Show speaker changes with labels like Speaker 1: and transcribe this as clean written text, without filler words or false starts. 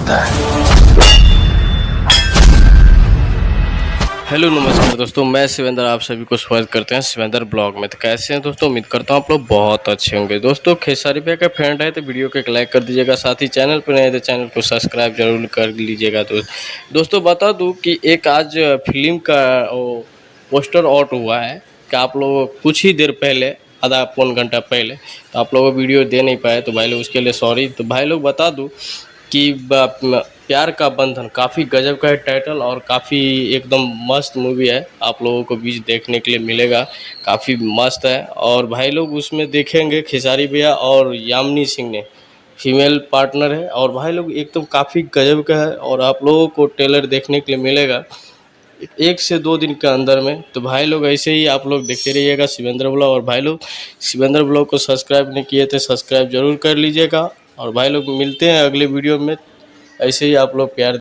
Speaker 1: सकता है।
Speaker 2: हेलो नमस्कार दोस्तों, मैं शिवेंद्र आप सभी को स्वागत करते हैं शिवेंद्र ब्लॉग में। तो कैसे हैं दोस्तों, उम्मीद करता हूँ आप लोग बहुत अच्छे होंगे। दोस्तों खेसारी भैया का फ्रेंड है तो वीडियो को एक लाइक कर दीजिएगा, साथ ही चैनल पर नए हैं तो चैनल को सब्सक्राइब जरूर कर लीजिएगा। दोस्तों बता दूं कि एक आज फिल्म का पोस्टर आउट हुआ है कि आप लोग कुछ ही देर पहले, आधा पौन घंटा पहले, तो आप लोगों को वीडियो दे नहीं पाए, तो भाई लोग उसके लिए सॉरी। तो भाई लोग बता दूं कि प्यार का बंधन काफ़ी गजब का है टाइटल, और काफ़ी एकदम मस्त मूवी है, आप लोगों को बीच देखने के लिए मिलेगा, काफ़ी मस्त है। और भाई लोग उसमें देखेंगे खेसारी भैया और यामिनी सिंह ने फीमेल पार्टनर है, और भाई लोग एकदम काफ़ी गजब का है, और आप लोगों को ट्रेलर देखने के लिए मिलेगा 1 से 2 दिन के अंदर में। तो भाई लोग ऐसे ही आप लोग देखते रहिएगा शिवेंद्र ब्लॉग, और भाई लोग शिवेंद्र ब्लॉग को सब्सक्राइब नहीं किए थे सब्सक्राइब जरूर कर लीजिएगा। और भाई लोग मिलते हैं अगले वीडियो में, ऐसे ही आप लोग प्यार